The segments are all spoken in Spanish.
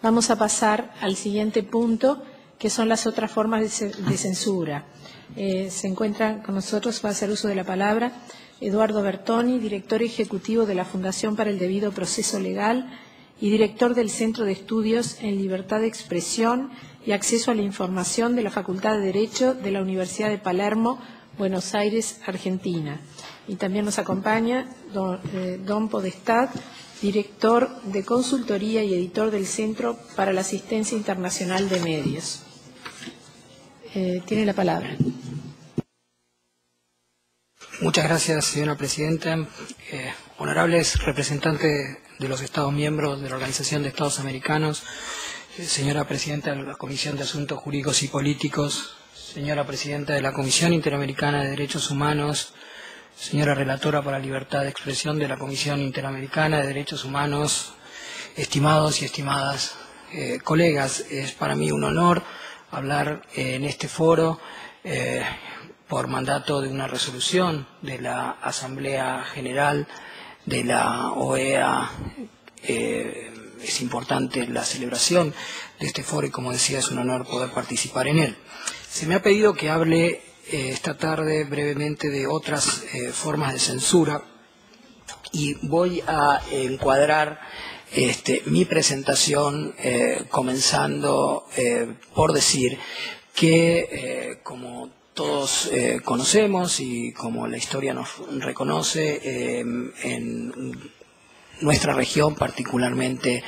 Vamos a pasar al siguiente punto, que son las otras formas de censura. Se encuentra con nosotros, va a hacer uso de la palabra, Eduardo Bertoni, director ejecutivo de la Fundación para el Debido Proceso Legal y director del Centro de Estudios en Libertad de Expresión y Acceso a la Información de la Facultad de Derecho de la Universidad de Palermo, Buenos Aires, Argentina. Y también nos acompaña don Podestad, director de consultoría y editor del Centro para la Asistencia Internacional de Medios. Tiene la palabra. Muchas gracias, señora presidenta. Honorables representantes de los Estados miembros de la Organización de Estados Americanos, señora presidenta de la Comisión de Asuntos Jurídicos y Políticos, señora presidenta de la Comisión Interamericana de Derechos Humanos, señora relatora para la libertad de expresión de la Comisión Interamericana de Derechos Humanos, estimados y estimadas colegas, es para mí un honor hablar en este foro por mandato de una resolución de la Asamblea General de la OEA. Es importante la celebración de este foro y, como decía, es un honor poder participar en él. Se me ha pedido que hable esta tarde brevemente de otras formas de censura y voy a encuadrar mi presentación comenzando por decir que, como todos conocemos y como la historia nos reconoce, en nuestra región, particularmente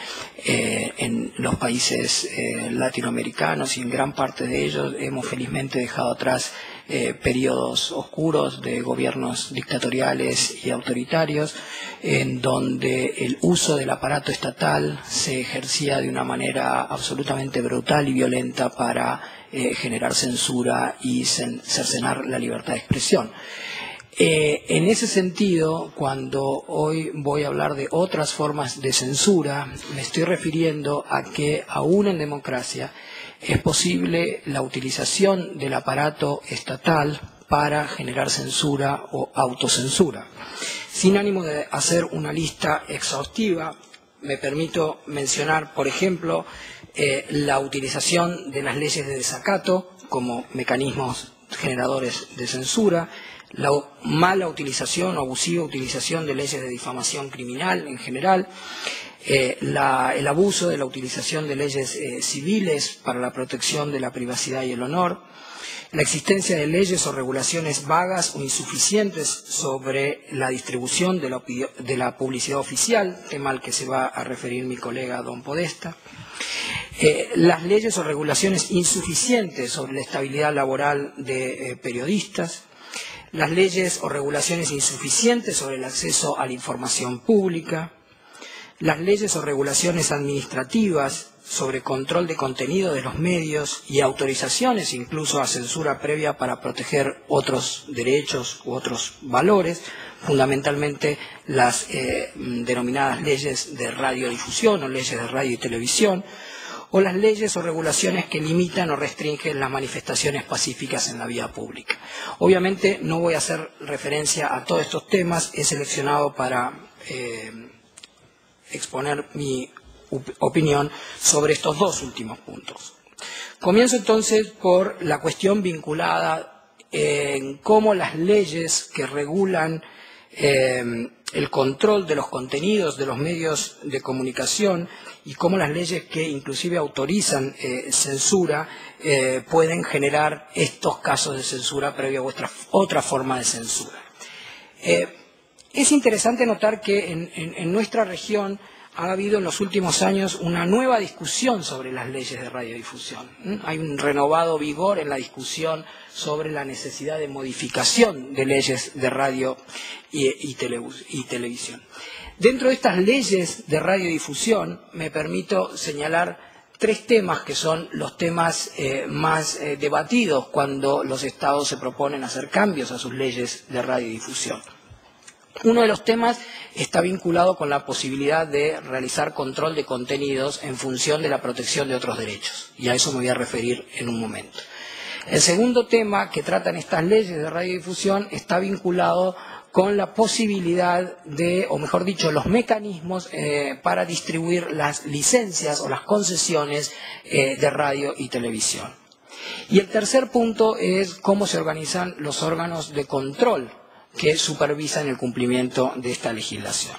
en los países latinoamericanos y en gran parte de ellos, hemos felizmente dejado atrás periodos oscuros de gobiernos dictatoriales y autoritarios, en donde el uso del aparato estatal se ejercía de una manera absolutamente brutal y violenta para generar censura y cercenar la libertad de expresión. En ese sentido, cuando hoy voy a hablar de otras formas de censura, me estoy refiriendo a que aún en democracia es posible la utilización del aparato estatal para generar censura o autocensura. Sin ánimo de hacer una lista exhaustiva, me permito mencionar, por ejemplo, la utilización de las leyes de desacato como mecanismos generadores de censura, la mala utilización o abusiva utilización de leyes de difamación criminal en general, el abuso de la utilización de leyes civiles para la protección de la privacidad y el honor, la existencia de leyes o regulaciones vagas o insuficientes sobre la distribución de la publicidad oficial, tema al que se va a referir mi colega don Podesta, las leyes o regulaciones insuficientes sobre la estabilidad laboral de periodistas, las leyes o regulaciones insuficientes sobre el acceso a la información pública, las leyes o regulaciones administrativas sobre control de contenido de los medios y autorizaciones incluso a censura previa para proteger otros derechos u otros valores, fundamentalmente las denominadas leyes de radiodifusión o leyes de radio y televisión, o las leyes o regulaciones que limitan o restringen las manifestaciones pacíficas en la vía pública. Obviamente no voy a hacer referencia a todos estos temas, he seleccionado para exponer mi opinión sobre estos dos últimos puntos. Comienzo entonces por la cuestión vinculada en cómo las leyes que regulan el control de los contenidos de los medios de comunicación y cómo las leyes que inclusive autorizan censura pueden generar estos casos de censura previa a otra forma de censura. Es interesante notar que en nuestra región ha habido en los últimos años una nueva discusión sobre las leyes de radiodifusión. Hay un renovado vigor en la discusión sobre la necesidad de modificación de leyes de radio y televisión. Dentro de estas leyes de radiodifusión me permito señalar tres temas que son los temas más debatidos cuando los estados se proponen hacer cambios a sus leyes de radiodifusión. Uno de los temas está vinculado con la posibilidad de realizar control de contenidos en función de la protección de otros derechos, y a eso me voy a referir en un momento. El segundo tema que tratan estas leyes de radiodifusión está vinculado con la posibilidad de, o mejor dicho, los mecanismos para distribuir las licencias o las concesiones de radio y televisión. Y el tercer punto es cómo se organizan los órganos de control que supervisan el cumplimiento de esta legislación.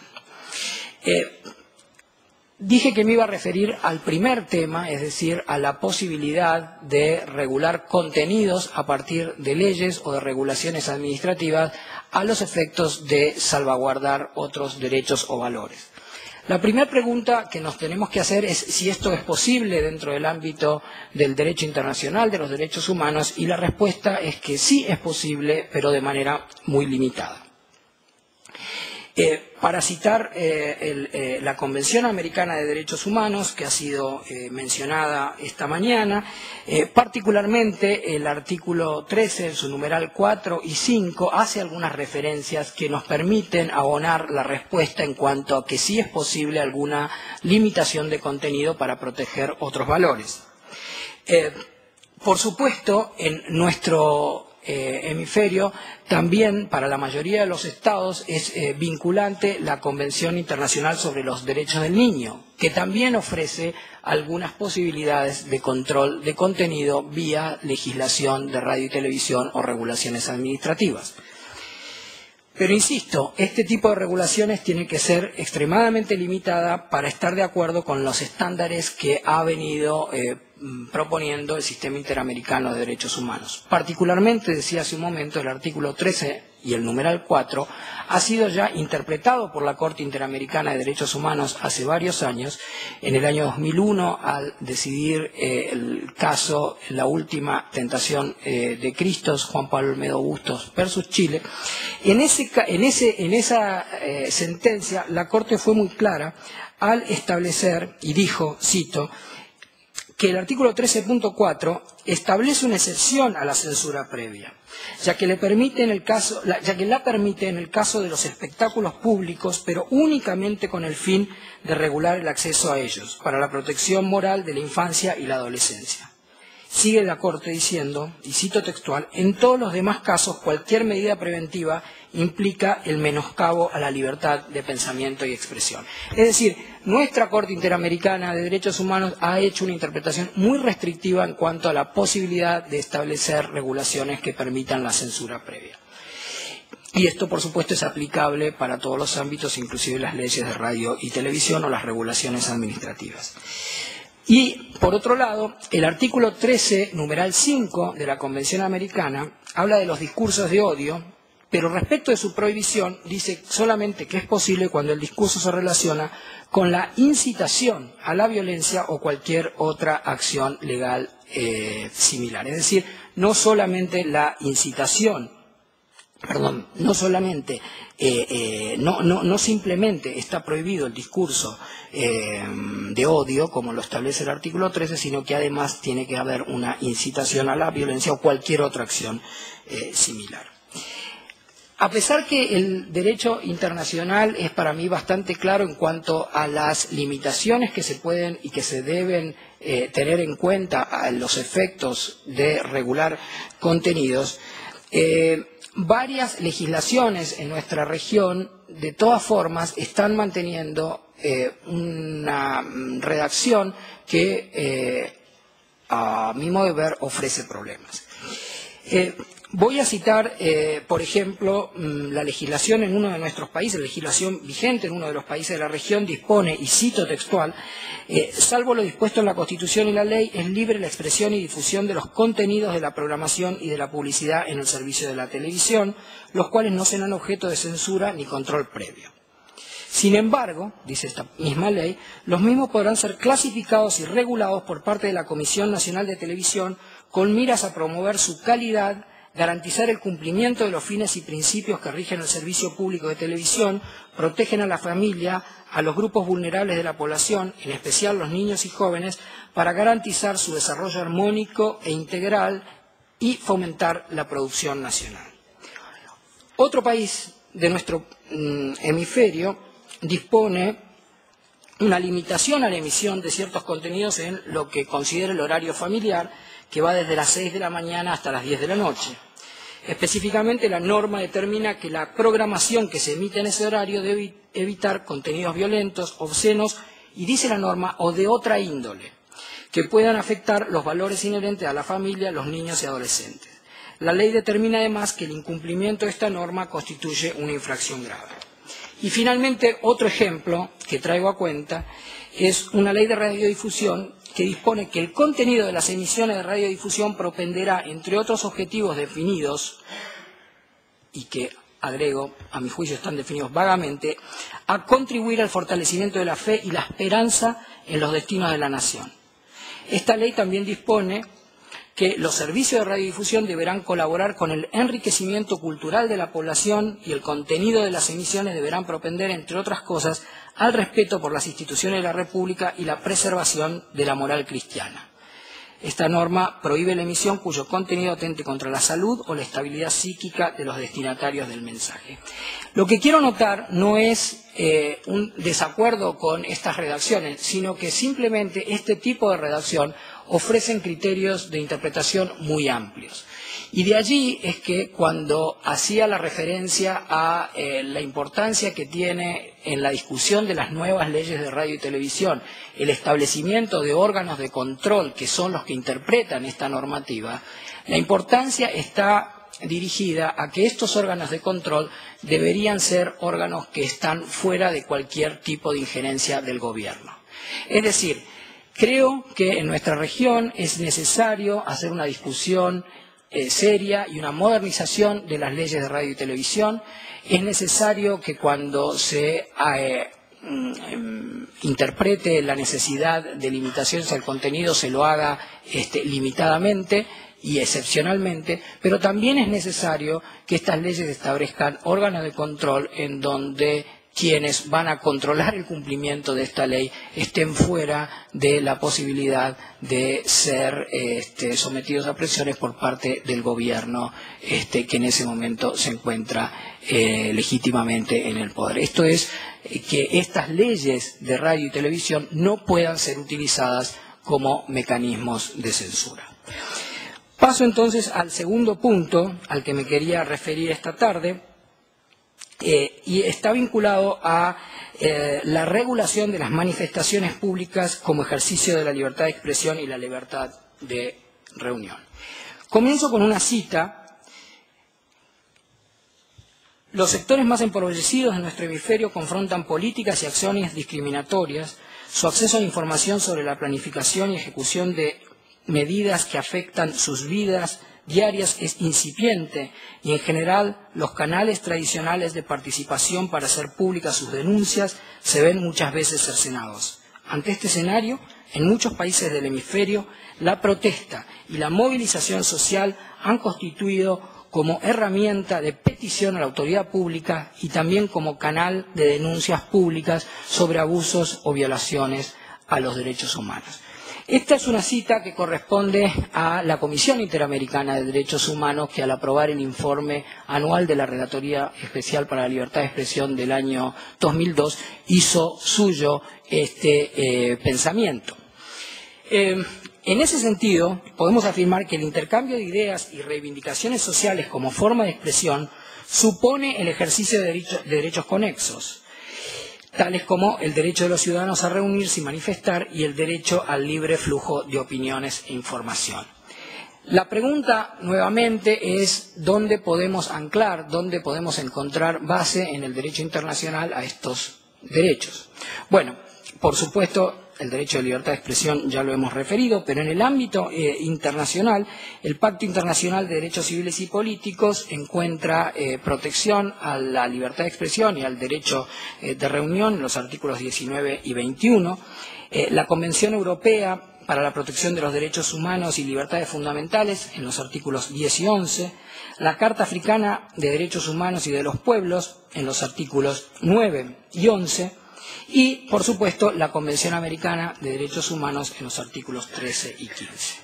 Dije que me iba a referir al primer tema, es decir, a la posibilidad de regular contenidos a partir de leyes o de regulaciones administrativas a los efectos de salvaguardar otros derechos o valores. La primera pregunta que nos tenemos que hacer es si esto es posible dentro del ámbito del derecho internacional, de los derechos humanos, y la respuesta es que sí es posible, pero de manera muy limitada. Para citar la Convención Americana de Derechos Humanos, que ha sido mencionada esta mañana, particularmente el artículo 13, su numeral 4 y 5, hace algunas referencias que nos permiten abonar la respuesta en cuanto a que sí es posible alguna limitación de contenido para proteger otros valores. Por supuesto, en nuestro hemisferio, también para la mayoría de los estados es vinculante la Convención Internacional sobre los Derechos del Niño, que también ofrece algunas posibilidades de control de contenido vía legislación de radio y televisión o regulaciones administrativas. Pero insisto, este tipo de regulaciones tiene que ser extremadamente limitada para estar de acuerdo con los estándares que ha venido proponiendo el Sistema Interamericano de Derechos Humanos. Particularmente, decía hace un momento, el artículo 13 y el numeral 4 ha sido ya interpretado por la Corte Interamericana de Derechos Humanos hace varios años, en el año 2001, al decidir el caso La Última Tentación de Cristo, Juan Pablo Olmedo Bustos versus Chile. En esa sentencia, la Corte fue muy clara al establecer, y dijo, cito, que el artículo 13.4 establece una excepción a la censura previa, ya que la permite en el caso de los espectáculos públicos, pero únicamente con el fin de regular el acceso a ellos, para la protección moral de la infancia y la adolescencia. Sigue la Corte diciendo, y cito textual, en todos los demás casos cualquier medida preventiva implica el menoscabo a la libertad de pensamiento y expresión. Es decir, nuestra Corte Interamericana de Derechos Humanos ha hecho una interpretación muy restrictiva en cuanto a la posibilidad de establecer regulaciones que permitan la censura previa. Y esto, por supuesto, es aplicable para todos los ámbitos, inclusive las leyes de radio y televisión o las regulaciones administrativas. Y, por otro lado, el artículo 13, numeral 5 de la Convención Americana habla de los discursos de odio, pero respecto de su prohibición dice solamente que es posible cuando el discurso se relaciona con la incitación a la violencia o cualquier otra acción legal similar. Es decir, no solamente la incitación, no simplemente está prohibido el discurso de odio, como lo establece el artículo 13, sino que además tiene que haber una incitación a la violencia o cualquier otra acción similar. A pesar que el derecho internacional es para mí bastante claro en cuanto a las limitaciones que se pueden y que se deben tener en cuenta a los efectos de regular contenidos, varias legislaciones en nuestra región, de todas formas, están manteniendo una redacción que, a mi modo de ver, ofrece problemas. Voy a citar, por ejemplo, la legislación en uno de nuestros países, la legislación vigente en uno de los países de la región dispone, y cito textual, salvo lo dispuesto en la Constitución y la ley, es libre la expresión y difusión de los contenidos de la programación y de la publicidad en el servicio de la televisión, los cuales no serán objeto de censura ni control previo. Sin embargo, dice esta misma ley, los mismos podrán ser clasificados y regulados por parte de la Comisión Nacional de Televisión con miras a promover su calidad, garantizar el cumplimiento de los fines y principios que rigen el servicio público de televisión, protegen a la familia, a los grupos vulnerables de la población, en especial los niños y jóvenes, para garantizar su desarrollo armónico e integral y fomentar la producción nacional. Otro país de nuestro hemisferio dispone una limitación a la emisión de ciertos contenidos en lo que considera el horario familiar, que va desde las 6 de la mañana hasta las 10 de la noche. Específicamente, la norma determina que la programación que se emite en ese horario debe evitar contenidos violentos, obscenos y, dice la norma, o de otra índole, que puedan afectar los valores inherentes a la familia, los niños y adolescentes. La ley determina además que el incumplimiento de esta norma constituye una infracción grave. Y finalmente, otro ejemplo que traigo a cuenta es una ley de radiodifusión que dispone que el contenido de las emisiones de radiodifusión propenderá, entre otros objetivos definidos, y que, agrego, a mi juicio están definidos vagamente, a contribuir al fortalecimiento de la fe y la esperanza en los destinos de la nación. Esta ley también dispone que los servicios de radiodifusión deberán colaborar con el enriquecimiento cultural de la población y el contenido de las emisiones deberán propender, entre otras cosas, al respeto por las instituciones de la República y la preservación de la moral cristiana. Esta norma prohíbe la emisión cuyo contenido atente contra la salud o la estabilidad psíquica de los destinatarios del mensaje. Lo que quiero notar no es un desacuerdo con estas redacciones, sino que simplemente este tipo de redacción ofrecen criterios de interpretación muy amplios. Y de allí es que cuando hacía la referencia a la importancia que tiene en la discusión de las nuevas leyes de radio y televisión el establecimiento de órganos de control que son los que interpretan esta normativa, la importancia está dirigida a que estos órganos de control deberían ser órganos que están fuera de cualquier tipo de injerencia del gobierno. Es decir, creo que en nuestra región es necesario hacer una discusión seria y una modernización de las leyes de radio y televisión. Es necesario que cuando se interprete la necesidad de limitaciones al contenido se lo haga limitadamente y excepcionalmente, pero también es necesario que estas leyes establezcan órganos de control en donde quienes van a controlar el cumplimiento de esta ley estén fuera de la posibilidad de ser sometidos a presiones por parte del gobierno que en ese momento se encuentra legítimamente en el poder. Esto es que estas leyes de radio y televisión no puedan ser utilizadas como mecanismos de censura. Paso entonces al segundo punto al que me quería referir esta tarde, y está vinculado a la regulación de las manifestaciones públicas como ejercicio de la libertad de expresión y la libertad de reunión. Comienzo con una cita. Los sectores más empobrecidos de nuestro hemisferio confrontan políticas y acciones discriminatorias. Su acceso a la información sobre la planificación y ejecución de medidas que afectan sus vidas diarias es incipiente y, en general, los canales tradicionales de participación para hacer públicas sus denuncias se ven muchas veces cercenados. Ante este escenario, en muchos países del hemisferio, la protesta y la movilización social han constituido como herramienta de petición a la autoridad pública y también como canal de denuncias públicas sobre abusos o violaciones a los derechos humanos. Esta es una cita que corresponde a la Comisión Interamericana de Derechos Humanos, que al aprobar el informe anual de la Relatoría Especial para la Libertad de Expresión del año 2002 hizo suyo este pensamiento. En ese sentido, podemos afirmar que el intercambio de ideas y reivindicaciones sociales como forma de expresión supone el ejercicio de derechos conexos, tales como el derecho de los ciudadanos a reunirse y manifestar y el derecho al libre flujo de opiniones e información. La pregunta, nuevamente, es dónde podemos anclar, dónde podemos encontrar base en el derecho internacional a estos derechos. Bueno, por supuesto, el derecho de libertad de expresión ya lo hemos referido, pero en el ámbito internacional, el Pacto Internacional de Derechos Civiles y Políticos encuentra protección a la libertad de expresión y al derecho de reunión en los artículos 19 y 21. La Convención Europea para la Protección de los Derechos Humanos y Libertades Fundamentales en los artículos 10 y 11. La Carta Africana de Derechos Humanos y de los Pueblos en los artículos 9 y 11. Y, por supuesto, la Convención Americana de Derechos Humanos en los artículos 13 y 15.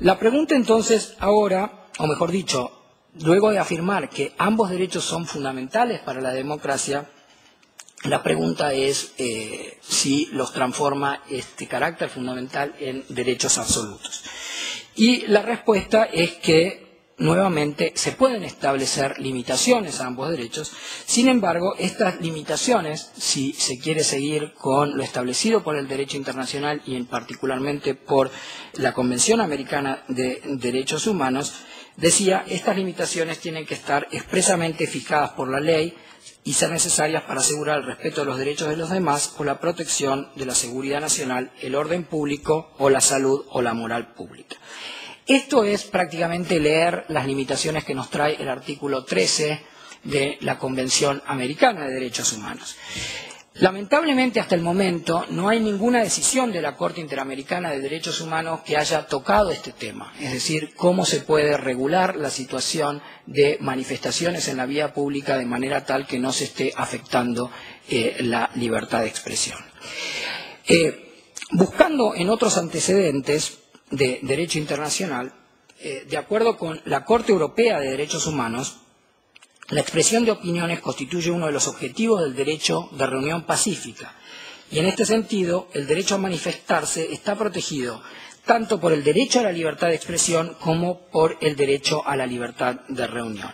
La pregunta entonces ahora, o mejor dicho, luego de afirmar que ambos derechos son fundamentales para la democracia, la pregunta es si los transforma este carácter fundamental en derechos absolutos. Y la respuesta es que nuevamente se pueden establecer limitaciones a ambos derechos. Sin embargo, estas limitaciones, si se quiere seguir con lo establecido por el derecho internacional y particularmente por la Convención Americana de Derechos Humanos, decía, estas limitaciones tienen que estar expresamente fijadas por la ley y ser necesarias para asegurar el respeto de los derechos de los demás o la protección de la seguridad nacional, el orden público o la salud o la moral pública. Esto es prácticamente leer las limitaciones que nos trae el artículo 13 de la Convención Americana de Derechos Humanos. Lamentablemente, hasta el momento, no hay ninguna decisión de la Corte Interamericana de Derechos Humanos que haya tocado este tema, es decir, cómo se puede regular la situación de manifestaciones en la vía pública de manera tal que no se esté afectando la libertad de expresión. Buscando en otros antecedentes de derecho internacional, de acuerdo con la Corte Europea de Derechos Humanos, la expresión de opiniones constituye uno de los objetivos del derecho de reunión pacífica y en este sentido el derecho a manifestarse está protegido tanto por el derecho a la libertad de expresión como por el derecho a la libertad de reunión.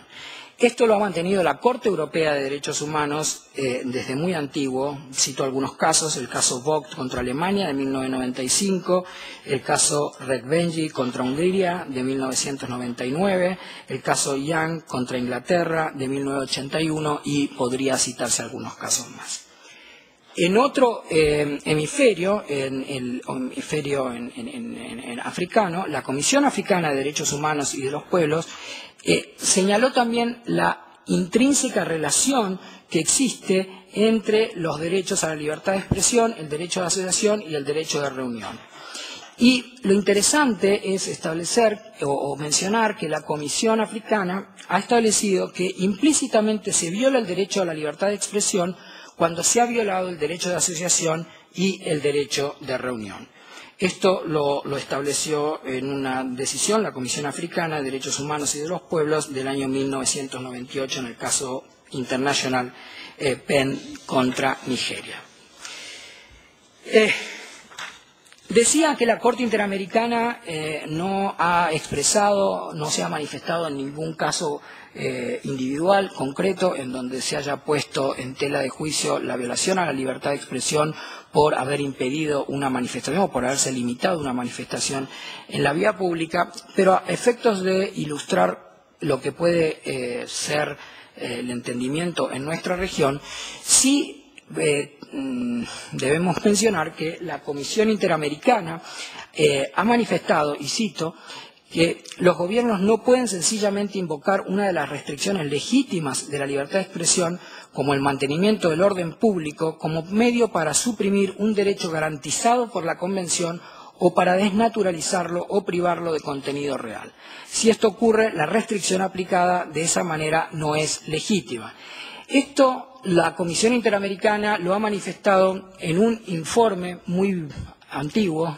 Esto lo ha mantenido la Corte Europea de Derechos Humanos desde muy antiguo. Cito algunos casos, el caso Vogt contra Alemania de 1995, el caso Redvenji contra Hungría de 1999, el caso Young contra Inglaterra de 1981 y podría citarse algunos casos más. En otro hemisferio, en el hemisferio africano, la Comisión Africana de Derechos Humanos y de los Pueblos señaló también la intrínseca relación que existe entre los derechos a la libertad de expresión, el derecho de asociación y el derecho de reunión. Y lo interesante es establecer o mencionar que la Comisión Africana ha establecido que implícitamente se viola el derecho a la libertad de expresión cuando se ha violado el derecho de asociación y el derecho de reunión. Esto lo estableció en una decisión la Comisión Africana de Derechos Humanos y de los Pueblos del año 1998 en el caso International PEN contra Nigeria. Decía que la Corte Interamericana no ha expresado, no se ha manifestado en ningún caso individual, concreto, en donde se haya puesto en tela de juicio la violación a la libertad de expresión por haber impedido una manifestación o por haberse limitado una manifestación en la vía pública, pero a efectos de ilustrar lo que puede ser el entendimiento en nuestra región, sí debemos mencionar que la Comisión Interamericana ha manifestado, y cito, que los gobiernos no pueden sencillamente invocar una de las restricciones legítimas de la libertad de expresión, como el mantenimiento del orden público, como medio para suprimir un derecho garantizado por la Convención o para desnaturalizarlo o privarlo de contenido real. Si esto ocurre, la restricción aplicada de esa manera no es legítima. Esto la Comisión Interamericana lo ha manifestado en un informe muy antiguo,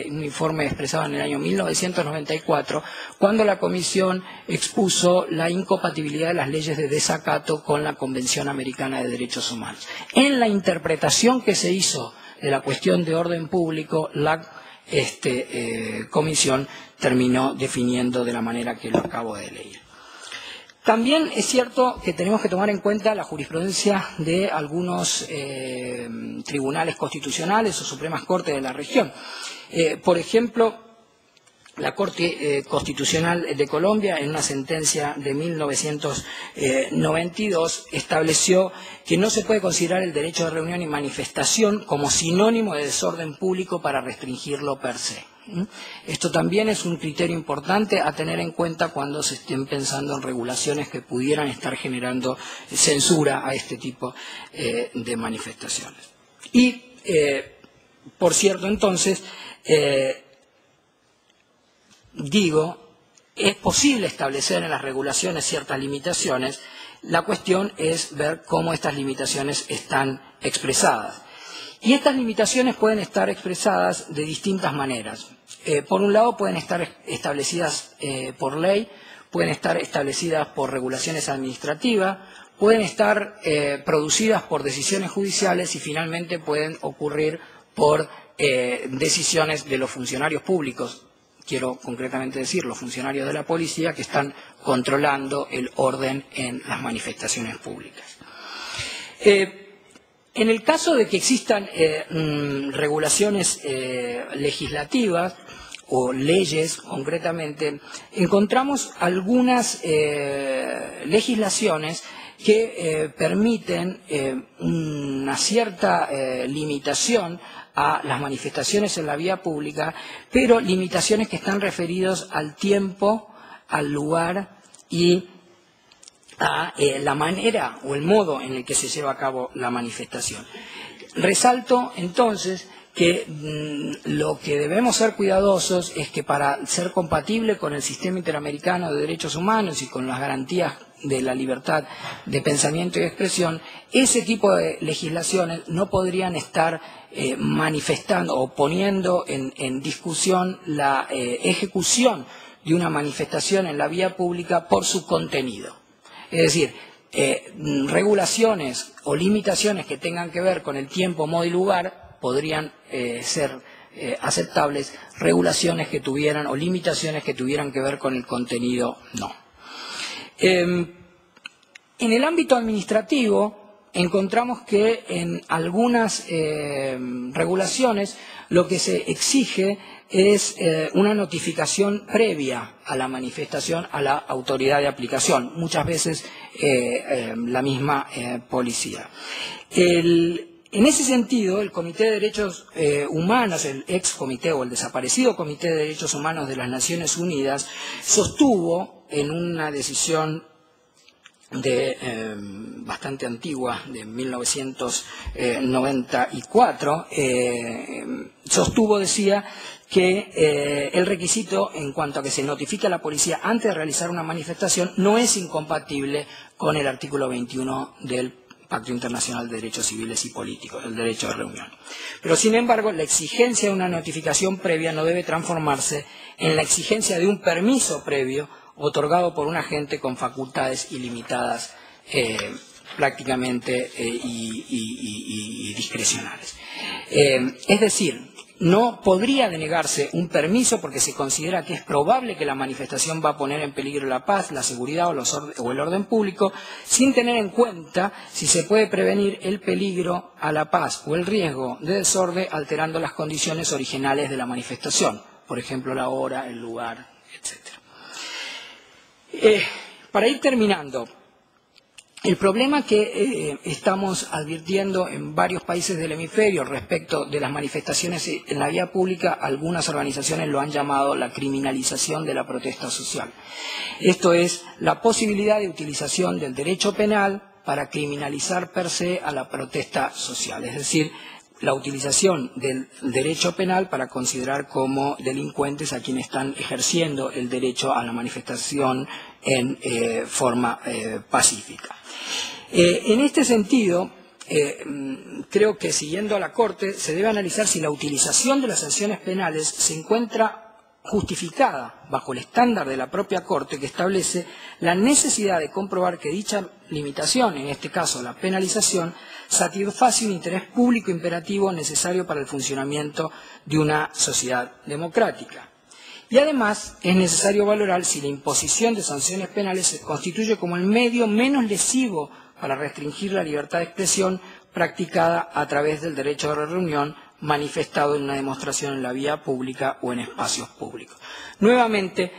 un informe expresado en el año 1994, cuando la Comisión expuso la incompatibilidad de las leyes de desacato con la Convención Americana de Derechos Humanos. En la interpretación que se hizo de la cuestión de orden público, la Comisión terminó definiendo de la manera que lo acabo de leer. También es cierto que tenemos que tomar en cuenta la jurisprudencia de algunos tribunales constitucionales o Supremas Cortes de la región. Por ejemplo, la Corte Constitucional de Colombia, en una sentencia de 1992, estableció que no se puede considerar el derecho de reunión y manifestación como sinónimo de desorden público para restringirlo per se. Esto también es un criterio importante a tener en cuenta cuando se estén pensando en regulaciones que pudieran estar generando censura a este tipo de manifestaciones. Y, por cierto, entonces, es posible establecer en las regulaciones ciertas limitaciones. La cuestión es ver cómo estas limitaciones están expresadas. Y estas limitaciones pueden estar expresadas de distintas maneras. Por un lado, pueden estar establecidas por ley, pueden estar establecidas por regulaciones administrativas, pueden estar producidas por decisiones judiciales y finalmente pueden ocurrir por decisiones de los funcionarios públicos, quiero concretamente decir los funcionarios de la policía que están controlando el orden en las manifestaciones públicas. En el caso de que existan regulaciones legislativas o leyes concretamente, encontramos algunas legislaciones que permiten una cierta limitación a las manifestaciones en la vía pública, pero limitaciones que están referidas al tiempo, al lugar y a la manera o el modo en el que se lleva a cabo la manifestación. Resalto entonces que lo que debemos ser cuidadosos es que para ser compatible con el sistema interamericano de derechos humanos y con las garantías de la libertad de pensamiento y expresión, ese tipo de legislaciones no podrían estar manifestando o poniendo en discusión la ejecución de una manifestación en la vía pública por su contenido. Es decir, regulaciones o limitaciones que tengan que ver con el tiempo, modo y lugar podrían ser aceptables, regulaciones que tuvieran o limitaciones que tuvieran que ver con el contenido, no. En el ámbito administrativo encontramos que en algunas regulaciones lo que se exige es una notificación previa a la manifestación a la autoridad de aplicación, muchas veces la misma policía. En ese sentido, el Comité de Derechos Humanos, el ex comité o el desaparecido Comité de Derechos Humanos de las Naciones Unidas, sostuvo en una decisión bastante antigua, de 1994, decía que el requisito en cuanto a que se notifique a la policía antes de realizar una manifestación no es incompatible con el artículo 21 del Pacto Internacional de Derechos Civiles y Políticos, el derecho de reunión. Pero, sin embargo, la exigencia de una notificación previa no debe transformarse en la exigencia de un permiso previo otorgado por un agente con facultades ilimitadas prácticamente y discrecionales. Es decir, no podría denegarse un permiso porque se considera que es probable que la manifestación va a poner en peligro la paz, la seguridad o el orden público, sin tener en cuenta si se puede prevenir el peligro a la paz o el riesgo de desorden alterando las condiciones originales de la manifestación, por ejemplo, la hora, el lugar, etc. Para ir terminando, el problema que estamos advirtiendo en varios países del hemisferio respecto de las manifestaciones en la vía pública, algunas organizaciones lo han llamado la criminalización de la protesta social. Esto es la posibilidad de utilización del derecho penal para criminalizar per se a la protesta social, es decir, la utilización del derecho penal para considerar como delincuentes a quienes están ejerciendo el derecho a la manifestación en forma pacífica. En este sentido, creo que siguiendo a la Corte se debe analizar si la utilización de las sanciones penales se encuentra justificada bajo el estándar de la propia Corte que establece la necesidad de comprobar que dicha limitación, en este caso la penalización, satisface un interés público imperativo necesario para el funcionamiento de una sociedad democrática. Y además es necesario valorar si la imposición de sanciones penales se constituye como el medio menos lesivo para restringir la libertad de expresión practicada a través del derecho de reunión manifestado en una demostración en la vía pública o en espacios públicos. Nuevamente,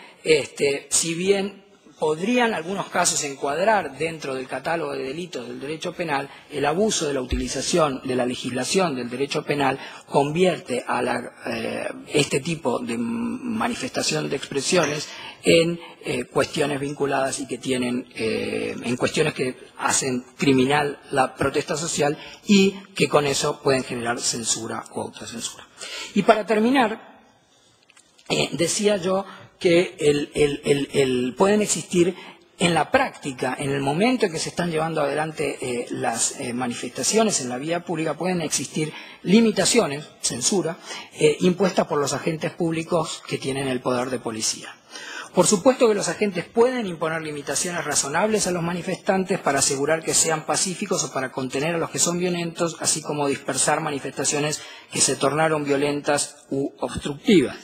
si bien podrían algunos casos encuadrar dentro del catálogo de delitos del derecho penal, el abuso de la utilización de la legislación del derecho penal convierte a este tipo de manifestación de expresiones en cuestiones vinculadas y que tienen, en cuestiones que hacen criminal la protesta social y que con eso pueden generar censura o autocensura. Y para terminar, decía yo que pueden existir en la práctica, en el momento en que se están llevando adelante las manifestaciones en la vía pública, pueden existir limitaciones, censura, impuestas por los agentes públicos que tienen el poder de policía. Por supuesto que los agentes pueden imponer limitaciones razonables a los manifestantes para asegurar que sean pacíficos o para contener a los que son violentos, así como dispersar manifestaciones que se tornaron violentas u obstructivas.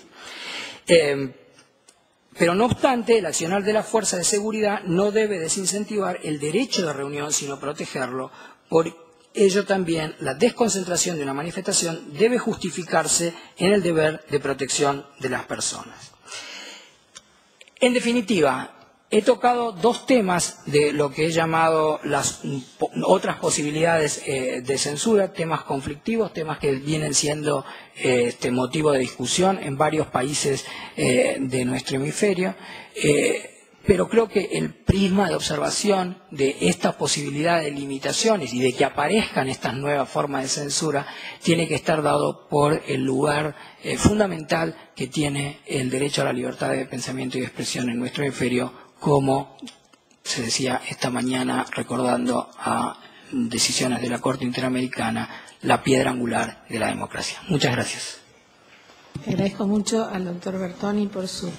Pero no obstante, el accionar de las fuerzas de seguridad no debe desincentivar el derecho de reunión, sino protegerlo. Por ello también, la desconcentración de una manifestación debe justificarse en el deber de protección de las personas. En definitiva, he tocado dos temas de lo que he llamado las otras posibilidades de censura, temas conflictivos, temas que vienen siendo motivo de discusión en varios países de nuestro hemisferio, pero creo que el prisma de observación de esta posibilidad de limitaciones y de que aparezcan estas nuevas formas de censura tiene que estar dado por el lugar fundamental que tiene el derecho a la libertad de pensamiento y de expresión en nuestro hemisferio, como se decía esta mañana recordando a decisiones de la Corte Interamericana, la piedra angular de la democracia. Muchas gracias. Agradezco mucho al doctor Bertoni por su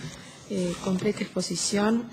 completa exposición.